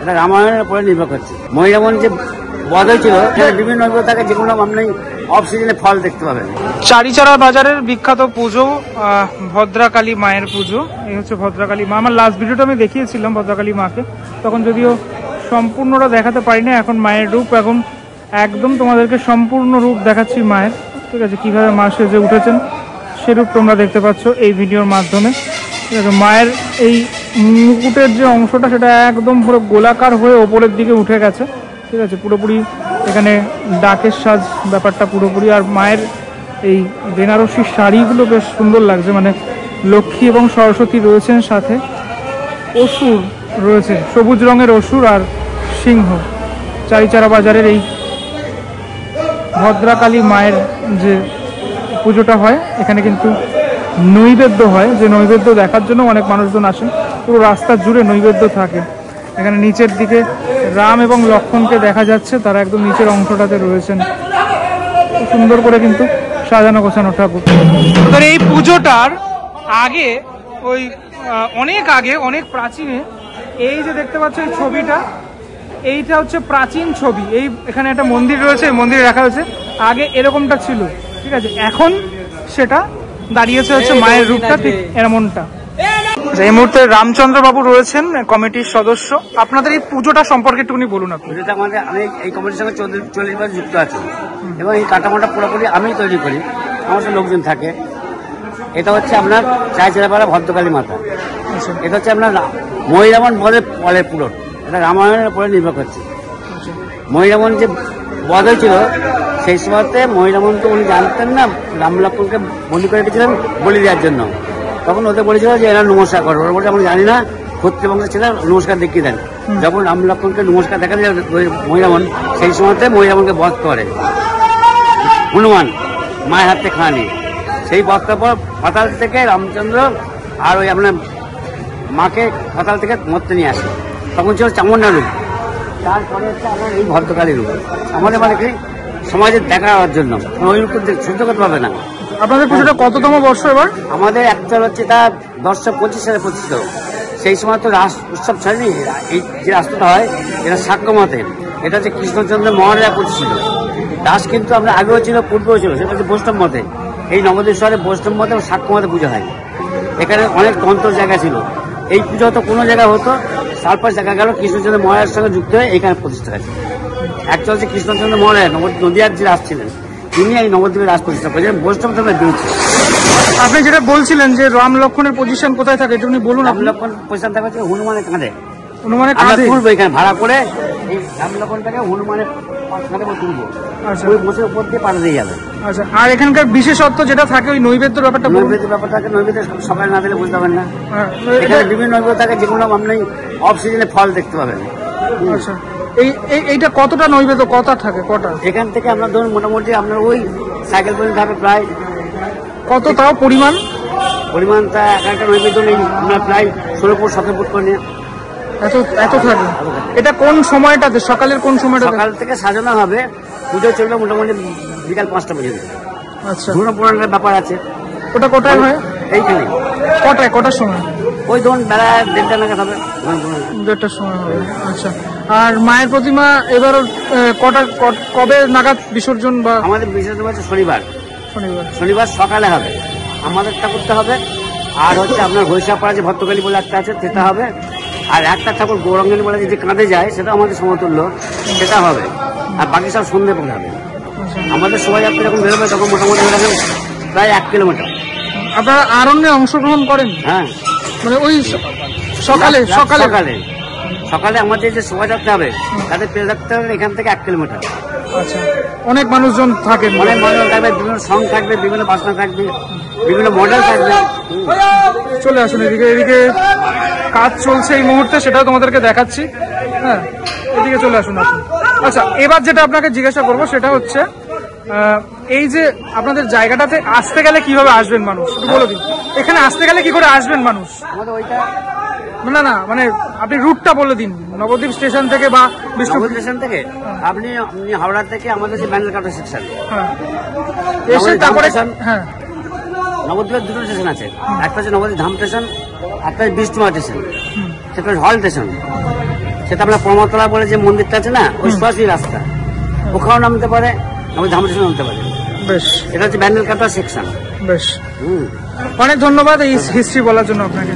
এটা রামায়ণের উপরে নির্ভর করছে। মহিরামন যে বধ হয়েছিল বিভিন্ন থাকে, যেগুলো আপনি অফ সিজনে ফল দেখতে পাবেন। চারিচারা বাজারের বিখ্যাত পুজো ভদ্রাকালী মায়ের পুজো। এই হচ্ছে ভদ্রাকালী মা। আমার লাস্ট ভিডিওটা আমি দেখিয়েছিলাম ভদ্রাকালী মাকে, তখন যদিও সম্পূর্ণটা দেখাতে পারিনি। এখন মায়ের রূপ এখন একদম তোমাদেরকে সম্পূর্ণ রূপ দেখাচ্ছি মায়ের, ঠিক আছে? কিভাবে মা সেজে উঠেছেন সেরূপ তোমরা দেখতে পাচ্ছ এই ভিডিওর মাধ্যমে, ঠিক আছে? মায়ের এই মুকুটের যে অংশটা সেটা একদম পুরো গোলাকার হয়ে ওপরের দিকে উঠে গেছে, ঠিক আছে? পুরোপুরি এখানে ডাকের সাজ ব্যাপারটা পুরোপুরি। আর মায়ের এই বেনারসি শাড়িগুলো বেশ সুন্দর লাগছে, মানে লক্ষ্মী এবং সরস্বতী রয়েছেন, সাথে অসুর রয়েছে, সবুজ রঙের অসুর আর সিংহ। চারিচারা বাজারের এই ভদ্রাকালী মায়ের যে পুজোটা হয়, এখানে কিন্তু নৈবেদ্য হয়, যে নৈবেদ্য দেখার জন্য অনেক মানুষজন আসেন। পুরো রাস্তা জুড়ে নৈবেদ্য থাকে। এখানে নিচের দিকে রাম এবং লক্ষ্মণকে দেখা যাচ্ছে, তারা একদম নিচের অংশটাতে রয়েছেন। খুব সুন্দর করে কিন্তু সাজানো গোছানো ঠাকুর। এই পুজোটার আগে ওই অনেক আগে, অনেক প্রাচীনে, এই যে দেখতে পাচ্ছ এই ছবিটা, এইটা হচ্ছে প্রাচীন ছবি। এই এখানে একটা মন্দির রয়েছে, মন্দিরে রাখা হয়েছে। আগে এরকমটা ছিল, ঠিক আছে? এখন সেটা দাঁড়িয়েছে হচ্ছে মায়ের রূপটা ঠিক এমনটা। এই মুহূর্তে রামচন্দ্র বাবু রয়েছেন, কমিটির সদস্য। আপনাদের এই পুজোটা সম্পর্কে একটুখানি বলুন। পুজোটা আমাদের, আমি এই কমিটির সঙ্গে 40 বছর যুক্ত আছি এবং এই কাঠামোটা পুরোপুরি আমি তৈরি করি, আমার সাথে লোকজন থাকে। এটা হচ্ছে আপনার চারিচারাপাড়া ভদ্রকালী মাতা। এটা হচ্ছে আপনার মহিরামন বলের পূরণ। এটা রামায়ণের উপরে নির্ভর করছে। মহিরামন যে বধ হয়েছিল সেই সময়তে মহিরামন তো উনি জানতেন না, রাম লক্ষ্মণকে বলি করে রেখেছিলেন বলি দেওয়ার জন্য। তখন ওদের বলেছিল যে এরা নমস্কার করো, ওরা বলছে আমরা জানি না, ক্ষত্রিয় ছেলে নমস্কার দেখিয়ে দেন। যখন রাম লক্ষ্মণকে নমস্কার দেখা যায় মহিরামন, সেই সময়তে মহিরামনকে বধ করে হনুমান মায়ের হাতে খাওয়া নিয়ে। সেই বধটার পর পাতাল থেকে রামচন্দ্র আর ওই আপনার মাকে পাতাল থেকে মরতে নিয়ে আসে। তখন ছিল চামুন্ডা রূপ, তারপরে হচ্ছে আপনার এই ভদ্রকালী রূপ। আমাদের মানে কি সমাজের দেখার জন্য ওই রূপ সহ্য করতে পারবে না। আপনাদের পুজোটা কততম বর্ষ এবার? আমাদের একচল হচ্ছে তা 1925 সালে প্রতিষ্ঠিত। সেই সময় তো রাস উৎসব ছাড়েনি। এই যে রাস্তাটা হয় এটা সাক্ষ্য মতে, এটা হচ্ছে কৃষ্ণচন্দ্র মহারাজা প্রতিষ্ঠিত। রাস কিন্তু আমরা আগেও ছিল, পূর্বেও ছিল, সেটা হচ্ছে বৈষ্ণব মতে। এই নবদ্বীপ শহরে বৈষ্ণব মতে ও সাক্ষ্য মতে পুজো হয়। এখানে অনেক তন্ত্র জায়গা ছিল। এই পুজো হতো কোনো জায়গায় হতো, তারপর দেখা গেল কৃষ্ণচন্দ্র মহারাজের সঙ্গে যুক্ত হয়ে এখানে প্রতিষ্ঠা হয়েছে। একচল হচ্ছে কৃষ্ণচন্দ্র মহারাজ নদিয়ার যে রাস ছিলেন, তিনি এই নবদ্বীপের রাস প্রতিষ্ঠা করেছেন বৈষ্ণব ধর্মের বিরুদ্ধে। আপনি যেটা বলছিলেন যে রাম লক্ষ্মণের পজিশন কোথায় থাকে, এটা উনি বলুন। রাম লক্ষ্মণ পজিশন থাকে হচ্ছে হনুমানের কাঁধে। হনুমানের কাঁধে তুলবো এখানে ভাড়া করে, এই রাম লক্ষ্মণটাকে হনুমানের কাঁধে তুলবো। আচ্ছা, ওই বসে উপর দিয়ে পাড়া দিয়ে যাবে। আচ্ছা, আর এখানকার বিশেষত্ব যেটা থাকে ওই নৈবেদ্যের ব্যাপারটা। নৈবেদ্যের ব্যাপারটাকে নৈবেদ্য সকালে না দিলে বুঝতে পারবেন না। এখানে বিভিন্ন নৈবেদ্য থাকে, যেগুলো আপনি অফ সিজনে ফল দেখতে পাবেন। আচ্ছা, এইটা কতটা নৈবেদ্য কটা থাকে? কটা এখান থেকে আপনার ধরুন মোটামুটি আপনার ওই সাইকেল পর্যন্ত হবে প্রায় কত, তাও পরিমাণটা একটা নৈবেদ্য নেই আপনার প্রায় 16 ফুট 17 ফুট করে নিয়ে এত থাকে। এটা কোন সময়টাতে, সকালের কোন সময়টা? সকাল থেকে সাজানো হবে, পুজো চলবে মোটামুটি বিকাল 5টা পর্যন্ত। আচ্ছা, ধরুন পুরাণের ব্যাপার আছে। ওটা কোটায় হয়? এইখানে কটার সময়? ওই ধরুন বেলা 1:30 নাগাদ হবে। 1:30টার সময় হবে। আচ্ছা, আর মায়ের প্রতিমা এবার কবে নাগাদ বিসর্জন? বা আমাদের বিসর্জন হচ্ছে শনিবার সকালে হবে। আমাদের ঠাকুরটা হবে, আর হচ্ছে আপনার ঘোষাপাড়া যে ভদ্রকালী বলে একটা আছে সেটা হবে, আর একটা ঠাকুর গৌরাঙ্গনী বলে যে কাঁধে যায় সেটা আমাদের সমতুল্য, সেটা হবে। আর বাকি সব সন্ধ্যে পরে হবে। আমাদের শোভাযাত্রা যখন বেরোবে তখন মোটামুটি প্রায় 1 কিলোমিটার। আপনারা আরণ্যে অংশগ্রহণ করেন? হ্যাঁ, মানে ওই সকালে আমাদের যে শোভাযাত্রা হবে তাতে পেয়ে থাকতে হবে এখান থেকে 1 কিলোমিটার। আচ্ছা, অনেক মানুষজন থাকেন? অনেক মানুষজন থাকবে, বিভিন্ন সং থাকবে, বিভিন্ন বাসনা থাকবে, বিভিন্ন মডেল থাকবে। চলে আসুন এদিকে কাজ চলছে এই মুহূর্তে, সেটাও তোমাদেরকে দেখাচ্ছি। হ্যাঁ, এদিকে চলে আসুন আপনি। আচ্ছা, এবার যেটা আপনাকে জিজ্ঞাসা করবো সেটা হচ্ছে এই যে আপনাদের জায়গাটাতে আসতে গেলে কিভাবে আসবেন মানুষ, একটু বলে দিন। এখানে আসতে গেলে কি করে আসবেন মানুষ? না মানে আপনি রুটটা বলে দিন। নবদ্বীপ স্টেশন থেকে বা বিষ্ণুপুর স্টেশন থেকে আপনি হাওড়া থেকে আমাদের যে ব্যান্ডেল কাউন্টার সেকশন এসে তারপরে হ্যাঁ নবদ্বীপের 2টো স্টেশন আছে। একটা হচ্ছে নবদ্বীপ ধাম স্টেশন, একটা হচ্ছে বিষ্ণুপুর স্টেশন, সেটা হল স্টেশন। সেটা আপনার প্রমতলা বলে যে মন্দিরটা আছে না, ওই সরাসরি রাস্তা, ওখানেও নামতে পারে, আমাদের ধামরাসে নামতে পারে। বেশ, এটা হচ্ছে ব্যান্ডেল কাটা সেকশন। বেশ, অনেক ধন্যবাদ এই হিস্ট্রি বলার জন্য আপনাকে।